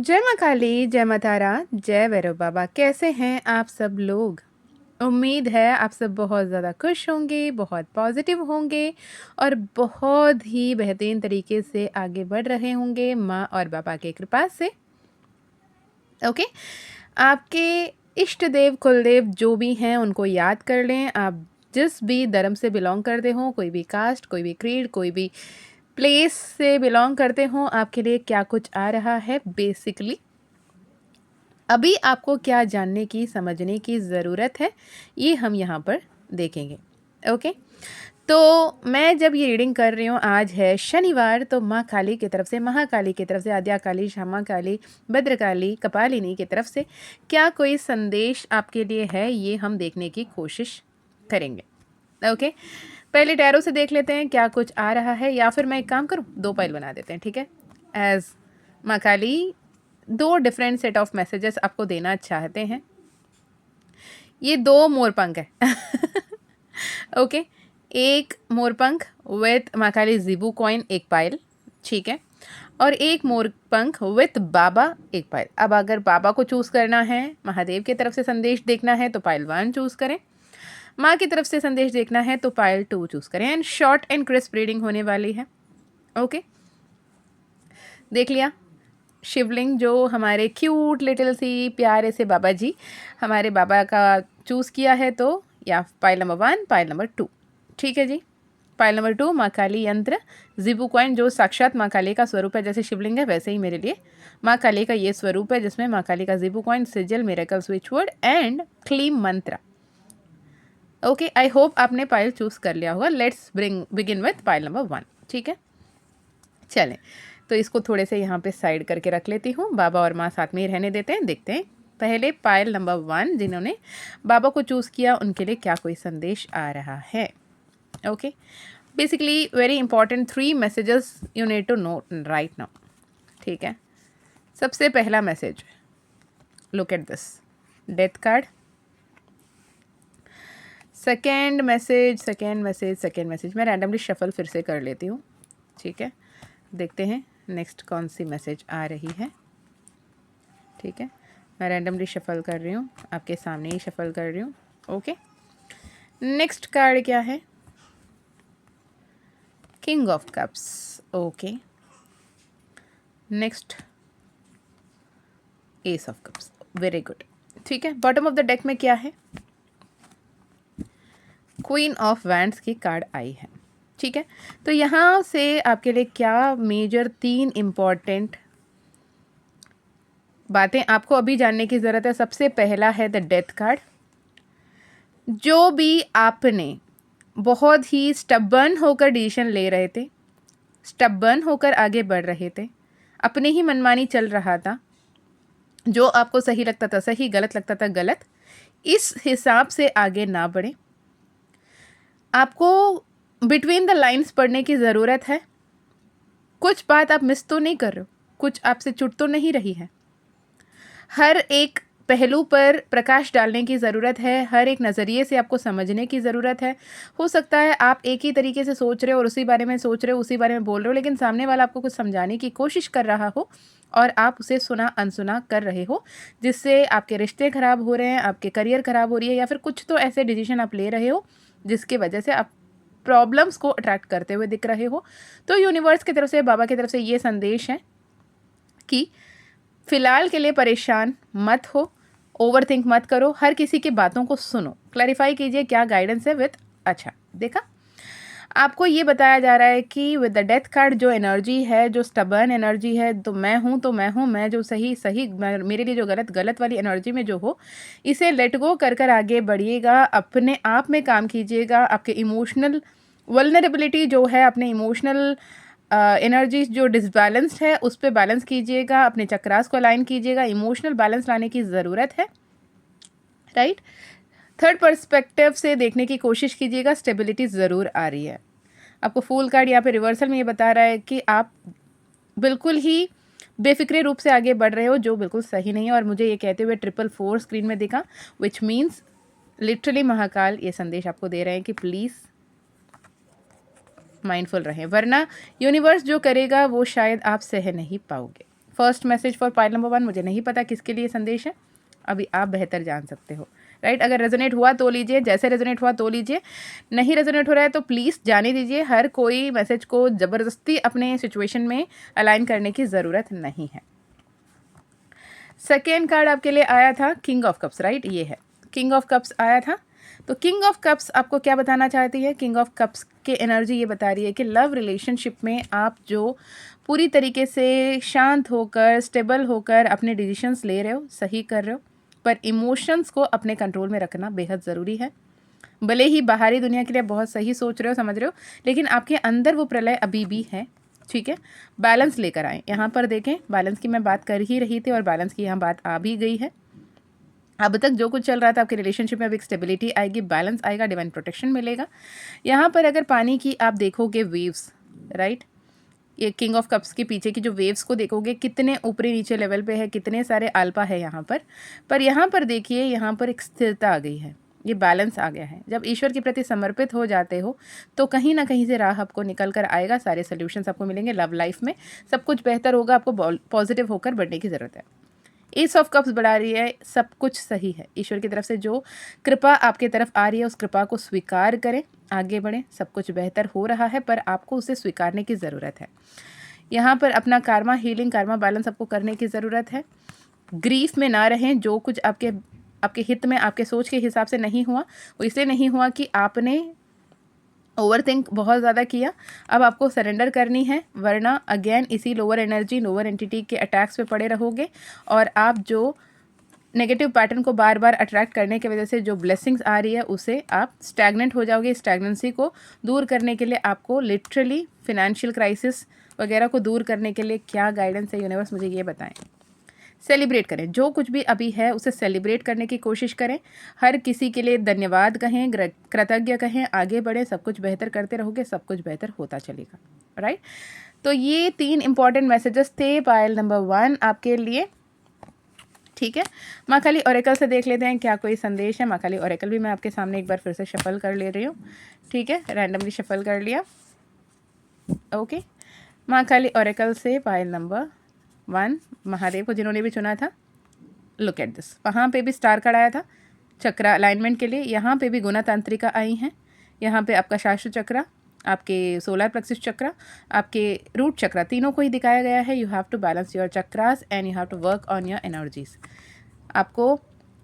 जय माँ काली, जय माँ तारा, जय भैरव बाबा। कैसे हैं आप सब लोग? उम्मीद है आप सब बहुत ज़्यादा खुश होंगे, बहुत पॉजिटिव होंगे और बहुत ही बेहतरीन तरीके से आगे बढ़ रहे होंगे माँ और बाबा की कृपा से। ओके, आपके इष्ट देव, कुलदेव जो भी हैं उनको याद कर लें। आप जिस भी धर्म से बिलॉन्ग करते हो, कोई भी कास्ट, कोई भी क्रीड, कोई भी प्लेस से बिलॉन्ग करते हो, आपके लिए क्या कुछ आ रहा है बेसिकली अभी आपको क्या जानने की, समझने की ज़रूरत है, ये हम यहाँ पर देखेंगे। ओके, तो मैं जब ये रीडिंग कर रही हूँ, आज है शनिवार, तो माँ काली की तरफ से, महाकाली की तरफ से, आद्या काली, श्यामा काली, भद्रकाली, कपालिनी की तरफ से क्या कोई संदेश आपके लिए है, ये हम देखने की कोशिश करेंगे। ओके, पहले टैरो से देख लेते हैं क्या कुछ आ रहा है, या फिर मैं एक काम करूँ, 2 पाइल बना देते हैं, ठीक है। एज माँ काली 2 डिफरेंट सेट ऑफ मैसेजेस आपको देना चाहते हैं। ये 2 मोरपंख है। ओके, एक मोरपंख विथ माँ काली ज़ीबू कॉइन एक पाइल, ठीक है, और एक मोरपंख विथ बाबा एक पाइल। अब अगर बाबा को चूज़ करना है, महादेव की तरफ से संदेश देखना है तो पाइल 1 चूज़ करें, माँ की तरफ से संदेश देखना है तो पाइल 2 चूज़ करें। And short and crisp reading होने वाली है। ओके, देख लिया। शिवलिंग जो हमारे क्यूट लिटिल सी प्यारे से बाबा जी, हमारे बाबा का चूज़ किया है, तो या पाइल नंबर 1, पाइल नंबर 2, ठीक है जी। पाइल नंबर 2 माँ काली यंत्र ज़ीबू कॉइन, जो साक्षात माँ काली का स्वरूप है। जैसे शिवलिंग है वैसे ही मेरे लिए माँ काली का ये स्वरूप है, जिसमें माँ काली का Zibu coin, sigil, miracle switch word and Kleem मंत्र। ओके, आई होप आपने पाइल चूज़ कर लिया होगा। Let's begin with pile number 1, ठीक है। चलें, तो इसको थोड़े से यहाँ पे साइड करके रख लेती हूँ, बाबा और माँ साथ में ही रहने देते हैं। देखते हैं पहले पाइल नंबर 1 जिन्होंने बाबा को चूज़ किया, उनके लिए क्या कोई संदेश आ रहा है। Okay, basically very important 3 messages you need to know right now, ठीक है। सबसे पहला message, look at this death card. Second message मैं रैंडमली शफल फिर से कर लेती हूँ, ठीक है। देखते हैं नेक्स्ट कौन सी मैसेज आ रही है, ठीक है। मैं रैंडमली शफल कर रही हूँ, आपके सामने ही शफल कर रही हूँ। ओके, नेक्स्ट कार्ड क्या है? King of cups. Okay, next S of cups. Very good, ठीक है। बॉटम ऑफ द डेक में क्या है? क्वीन ऑफ वैंड्स की कार्ड आई है, ठीक है। तो यहाँ से आपके लिए क्या मेजर 3 इम्पॉर्टेंट बातें आपको अभी जानने की ज़रूरत है। सबसे पहला है द डेथ कार्ड। जो भी आपने बहुत ही स्टबर्न होकर डिसीजन ले रहे थे, स्टबर्न होकर आगे बढ़ रहे थे, अपने ही मनमानी चल रहा था, जो आपको सही लगता था सही, गलत लगता था गलत, इस हिसाब से आगे ना बढ़े। आपको बिटवीन द लाइंस पढ़ने की ज़रूरत है। कुछ बात आप मिस तो नहीं कर रहे हो, कुछ आपसे छूट तो नहीं रही है। हर एक पहलू पर प्रकाश डालने की ज़रूरत है, हर एक नज़रिए से आपको समझने की ज़रूरत है। हो सकता है आप एक ही तरीके से सोच रहे हो और उसी बारे में सोच रहे हो, उसी बारे में बोल रहे हो, लेकिन सामने वाला आपको कुछ समझाने की कोशिश कर रहा हो और आप उसे सुना अनसुना कर रहे हो, जिससे आपके रिश्ते ख़राब हो रहे हैं, आपके करियर ख़राब हो रही है, या फिर कुछ तो ऐसे डिसीजन आप ले रहे हो जिसकी वजह से आप प्रॉब्लम्स को अट्रैक्ट करते हुए दिख रहे हो। तो यूनिवर्स की तरफ से, बाबा की तरफ से ये संदेश है कि फ़िलहाल के लिए परेशान मत हो, ओवर थिंक मत करो, हर किसी की बातों को सुनो, क्लैरिफाई कीजिए क्या गाइडेंस है विथ। अच्छा, देखा, आपको ये बताया जा रहा है कि विद द डेथ कार्ड जो एनर्जी है, जो स्टबर्न एनर्जी है, तो मैं हूँ तो मैं हूँ, मैं जो सही सही, मेरे लिए जो गलत गलत वाली एनर्जी में जो हो, इसे लेट गो कर कर आगे बढ़िएगा, अपने आप में काम कीजिएगा। आपके इमोशनल वल्नरेबिलिटी जो है, अपने इमोशनल एनर्जी जो डिसबैलेंस्ड है, उस पर बैलेंस कीजिएगा, अपने चक्रास को अलाइन कीजिएगा। इमोशनल बैलेंस लाने की ज़रूरत है, राइट। थर्ड पर्सपेक्टिव से देखने की कोशिश कीजिएगा, स्टेबिलिटी ज़रूर आ रही है। आपको फूल कार्ड यहाँ पे रिवर्सल में ये बता रहा है कि आप बिल्कुल ही बेफिक्रे रूप से आगे बढ़ रहे हो, जो बिल्कुल सही नहीं है। और मुझे ये कहते हुए 444 स्क्रीन में दिखा, विच मीन्स लिटरली महाकाल ये संदेश आपको दे रहे हैं कि प्लीज़ माइंडफुल रहें, वरना यूनिवर्स जो करेगा वो शायद आप सह नहीं पाओगे। First message for pile number 1, मुझे नहीं पता किसके लिए संदेश है, अभी आप बेहतर जान सकते हो, राइट। अगर रेजोनेट हुआ तो लीजिए, जैसे रेजोनेट हुआ तो लीजिए, नहीं रेजोनेट हो रहा है तो प्लीज़ जाने दीजिए। हर कोई मैसेज को ज़बरदस्ती अपने सिचुएशन में अलाइन करने की ज़रूरत नहीं है। सेकेंड कार्ड आपके लिए आया था किंग ऑफ कप्स, राइट, ये है किंग ऑफ कप्स आया था। तो किंग ऑफ कप्स आपको क्या बताना चाहती है? किंग ऑफ कप्स के एनर्जी ये बता रही है कि लव रिलेशनशिप में आप जो पूरी तरीके से शांत होकर, स्टेबल होकर अपने डिसीजंस ले रहे हो, सही कर रहे हो, पर इमोशंस को अपने कंट्रोल में रखना बेहद ज़रूरी है। भले ही बाहरी दुनिया के लिए बहुत सही सोच रहे हो, समझ रहे हो, लेकिन आपके अंदर वो प्रलय अभी भी है, ठीक है। बैलेंस लेकर आए, यहाँ पर देखें बैलेंस की मैं बात कर ही रही थी और बैलेंस की यहाँ बात आ भी गई है। अब तक जो कुछ चल रहा था आपके रिलेशनशिप में, अब एक स्टेबिलिटी आएगी, बैलेंस आएगा, डिवाइन प्रोटेक्शन मिलेगा। यहाँ पर अगर पानी की आप देखोगे वेव्स, राइट, ये किंग ऑफ कप्स के पीछे की जो वेव्स को देखोगे, कितने ऊपरी नीचे लेवल पे है, कितने सारे आल्पा है यहाँ पर यहाँ पर देखिए, यहाँ पर एक स्थिरता आ गई है, ये बैलेंस आ गया है। जब ईश्वर के प्रति समर्पित हो जाते हो तो कहीं ना कहीं से राह आपको निकल कर आएगा, सारे सोल्यूशंस आपको मिलेंगे, लव लाइफ में सब कुछ बेहतर होगा, आपको पॉजिटिव होकर बढ़ने की ज़रूरत है। एस ऑफ कप्स बढ़ा रही है, सब कुछ सही है, ईश्वर की तरफ से जो कृपा आपके तरफ आ रही है उस कृपा को स्वीकार करें, आगे बढ़ें, सब कुछ बेहतर हो रहा है, पर आपको उसे स्वीकारने की ज़रूरत है। यहाँ पर अपना कार्मा हीलिंग, कार्मा बैलेंस आपको करने की ज़रूरत है। ग्रीफ में ना रहें, जो कुछ आपके हित में, आपके सोच के हिसाब से नहीं हुआ, वो इसलिए नहीं हुआ कि आपने ओवर थिंक बहुत ज़्यादा किया। अब आपको सरेंडर करनी है, वरना अगेन इसी लोअर एनर्जी, लोअर एंटिटी के अटैक्स पे पड़े रहोगे और आप जो नेगेटिव पैटर्न को बार बार अट्रैक्ट करने की वजह से जो ब्लेसिंग्स आ रही है उसे आप स्टैग्नेंट हो जाओगे। स्टैग्नेंसी को दूर करने के लिए आपको लिटरली फिनेंशियल क्राइसिस वगैरह को दूर करने के लिए क्या गाइडेंस है यूनिवर्स, मुझे ये बताएं। सेलिब्रेट करें, जो कुछ भी अभी है उसे सेलिब्रेट करने की कोशिश करें, हर किसी के लिए धन्यवाद कहें, कृतज्ञ कहें, आगे बढ़ें, सब कुछ बेहतर करते रहोगे, सब कुछ बेहतर होता चलेगा, राइट। तो ये 3 इंपॉर्टेंट मैसेजेस थे पायल नंबर 1 आपके लिए, ठीक है। माँ काली ओरेकल से देख लेते हैं क्या कोई संदेश है। माँ काली ओरेकल भी मैं आपके सामने एक बार फिर से शफल कर ले रही हूँ, ठीक है, रैंडमली शफल कर लिया, ओके। माँ काली ओरेकल से पायल नंबर 1 महादेव को जिन्होंने भी चुना था, लुक एट दिस, वहाँ पे भी स्टार कार्ड आया था चक्र अलाइनमेंट के लिए, यहाँ पे भी गुना तांत्रिका आई हैं, यहाँ पे आपका शास्त्र चक्र, आपके सोलर प्लेक्सस चक्र, आपके रूट चक्र, तीनों को ही दिखाया गया है। You have to balance your chakras and you have to work on your energies. आपको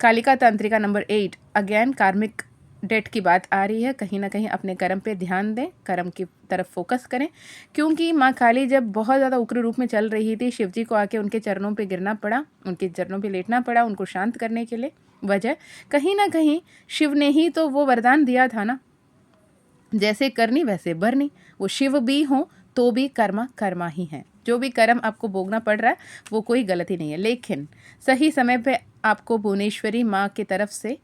कालिका तांत्रिका नंबर 8 अगेन कार्मिक डेट की बात आ रही है, कहीं ना कहीं अपने कर्म पे ध्यान दें, कर्म की तरफ फोकस करें, क्योंकि माँ काली जब बहुत ज़्यादा उग्र रूप में चल रही थी, शिव जी को आके उनके चरणों पे गिरना पड़ा, उनके चरणों पे लेटना पड़ा, उनको शांत करने के लिए। वजह कहीं ना कहीं शिव ने ही तो वो वरदान दिया था ना, जैसे करनी वैसे भरनी, वो शिव भी हों तो भी कर्मा कर्मा ही है, जो भी कर्म आपको भोगना पड़ रहा है वो कोई गलती नहीं है, लेकिन सही समय पे आपको भुवनेश्वरी माँ की तरफ से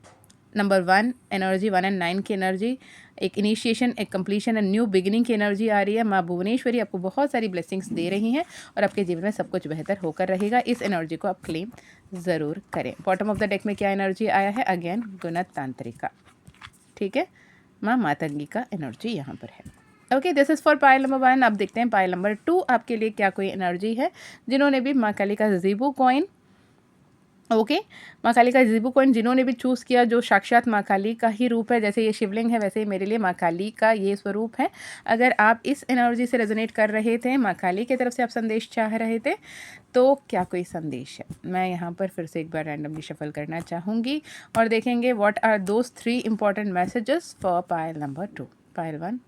नंबर 1 एनर्जी, 1 एंड 9 की एनर्जी, एक इनिशिएशन, एक कंप्लीशन एंड न्यू बिगिनिंग की एनर्जी आ रही है। माँ भुवनेश्वरी आपको बहुत सारी ब्लेसिंग्स दे रही हैं और आपके जीवन में सब कुछ बेहतर होकर रहेगा। इस एनर्जी को आप क्लेम ज़रूर करें। बॉटम ऑफ द डेक में क्या एनर्जी आया है? अगेन गुणत तांत्रिका, ठीक है, माँ मातंगी का एनर्जी यहाँ पर है। Okay, this is for Payal number 1। अब देखते हैं पायल नंबर 2 आपके लिए क्या कोई एनर्जी है। जिन्होंने भी माँ काली का ज़ीबू कॉइन, ओके, माँ काली का ज़ीबू कॉइन जिन्होंने भी चूज़ किया, जो साक्षात माँ काली का ही रूप है, जैसे ये शिवलिंग है वैसे ही मेरे लिए माँ काली का ये स्वरूप है। अगर आप इस एनर्जी से रेजोनेट कर रहे थे, माँ काली की तरफ से आप संदेश चाह रहे थे, तो क्या कोई संदेश है? मैं यहाँ पर फिर से एक बार रैंडमली शफल करना चाहूँगी और देखेंगे what are those 3 important messages for Payal number 2, Payal 1,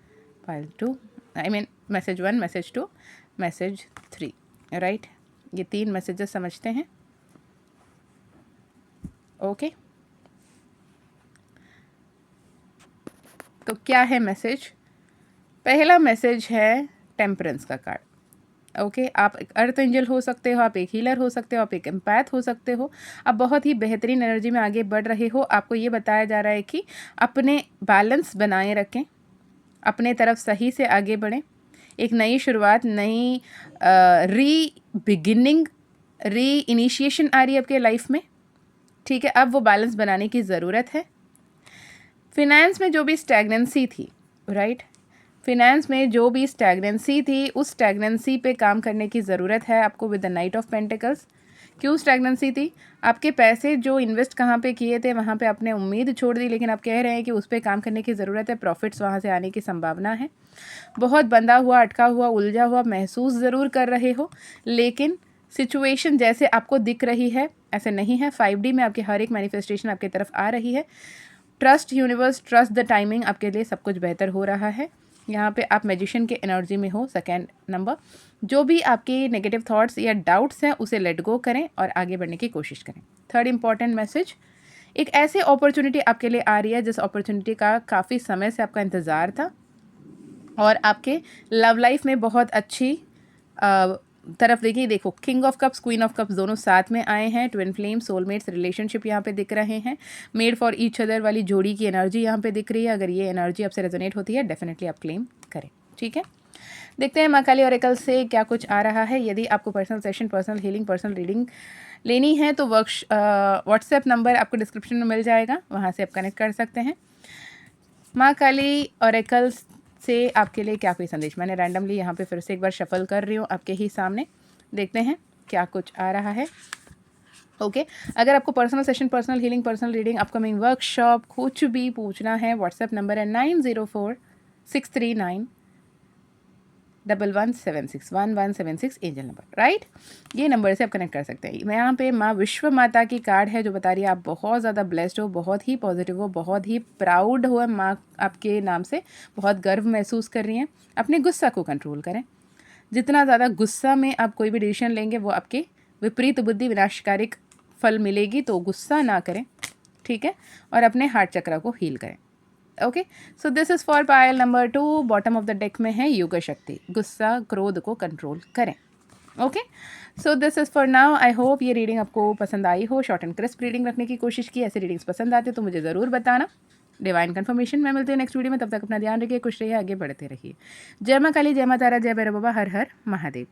Payal 2, I mean message 1, message 2, message 3, right. ये 3 मैसेजेस समझते हैं, ओके। तो क्या है मैसेज? पहला मैसेज है टेम्परेंस का कार्ड, ओके। आप एक अर्थ एंजल हो सकते हो, आप एक हीलर हो सकते हो, आप एक एम्पैथ हो सकते हो, आप बहुत ही बेहतरीन एनर्जी में आगे बढ़ रहे हो। आपको ये बताया जा रहा है कि अपने बैलेंस बनाए रखें, अपने तरफ सही से आगे बढ़ें, एक नई शुरुआत, नई री बिगिनिंग, री इनिशिएशन आ रही है आपके लाइफ में, ठीक है। अब वो बैलेंस बनाने की ज़रूरत है। फिनेंस में जो भी स्टैग्नेंसी थी, राइट, फिनेंस में जो भी स्टैग्नेंसी थी उस स्टैग्नेंसी पे काम करने की ज़रूरत है आपको with the night of pentacles. क्यों स्टैग्नेंसी थी? आपके पैसे जो इन्वेस्ट कहाँ पे किए थे वहाँ पे आपने उम्मीद छोड़ दी, लेकिन आप कह रहे हैं कि उस पे काम करने की ज़रूरत है, प्रॉफिट्स वहाँ से आने की संभावना है। बहुत बंधा हुआ, अटका हुआ, उलझा हुआ महसूस ज़रूर कर रहे हो, लेकिन सिचुएशन जैसे आपको दिख रही है ऐसे नहीं है। 5D में आपकी हर एक मैनिफेस्टेशन आपकी तरफ आ रही है। Trust universe, trust the timing, आपके लिए सब कुछ बेहतर हो रहा है। यहाँ पे आप मैजिशियन के एनर्जी में हो। सेकेंड नंबर, जो भी आपके नेगेटिव थॉट्स या डाउट्स हैं उसे लेट गो करें और आगे बढ़ने की कोशिश करें। थर्ड इंपॉर्टेंट मैसेज, एक ऐसी अपॉर्चुनिटी आपके लिए आ रही है जिस अपॉर्चुनिटी का काफ़ी समय से आपका इंतज़ार था और आपके लव लाइफ में बहुत अच्छी तरफ देखिए। देखो, king of cups, queen of cups दोनों साथ में आए हैं। ट्विन फ्लेम, सोलमेट्स रिलेशनशिप यहाँ पे दिख रहे हैं। मेड फॉर ईच अदर वाली जोड़ी की एनर्जी यहाँ पे दिख रही है। अगर ये एनर्जी आपसे रेजोनेट होती है डेफिनेटली आप क्लेम करें। ठीक है, देखते हैं माँ काली ऑरेकल से क्या कुछ आ रहा है। यदि आपको personal session, personal healing, personal reading लेनी है तो व्हाट्सएप नंबर आपको डिस्क्रिप्शन में मिल जाएगा, वहाँ से आप कनेक्ट कर सकते हैं। माँ काली ऑरेकल से आपके लिए क्या कोई संदेश, मैंने रैंडमली यहाँ पे फिर से एक बार शफल कर रही हूँ आपके ही सामने, देखते हैं क्या कुछ आ रहा है। ओके, अगर आपको personal session, personal healing, personal reading, upcoming workshop कुछ भी पूछना है, व्हाट्सएप नंबर है 9046391176 एंजल नंबर, राइट। ये नंबर से आप कनेक्ट कर सकते हैं। मैं यहाँ पे माँ विश्व माता की कार्ड है जो बता रही है आप बहुत ज़्यादा ब्लेस्ड हो, बहुत ही पॉजिटिव हो, बहुत ही प्राउड हो माँ आपके नाम से, बहुत गर्व महसूस कर रही हैं। अपने गुस्सा को कंट्रोल करें। जितना ज़्यादा गुस्सा में आप कोई भी डिसीजन लेंगे वो आपके विपरीत बुद्धि विनाशकारिक फल मिलेगी, तो गुस्सा ना करें, ठीक है, और अपने हार्ट चक्र को हील करें। Okay, so this is for Payal number 2। Bottom of the deck में है युग शक्ति, गुस्सा क्रोध को कंट्रोल करें। Okay, so this is for now. I hope ये रीडिंग आपको पसंद आई हो। शॉर्ट एंड क्रिस्प रीडिंग रखने की कोशिश की। ऐसे रीडिंग्स पसंद आते तो मुझे ज़रूर बताना। डिवाइन कन्फर्मेशन में मिलती है नेक्स्ट वीडियो में, तब तक अपना ध्यान रखिए, खुश रहिए, आगे बढ़ते रहिए। जय माँ काली, जय माँ तारा, जय भैरव बाबा, हर हर महादेव।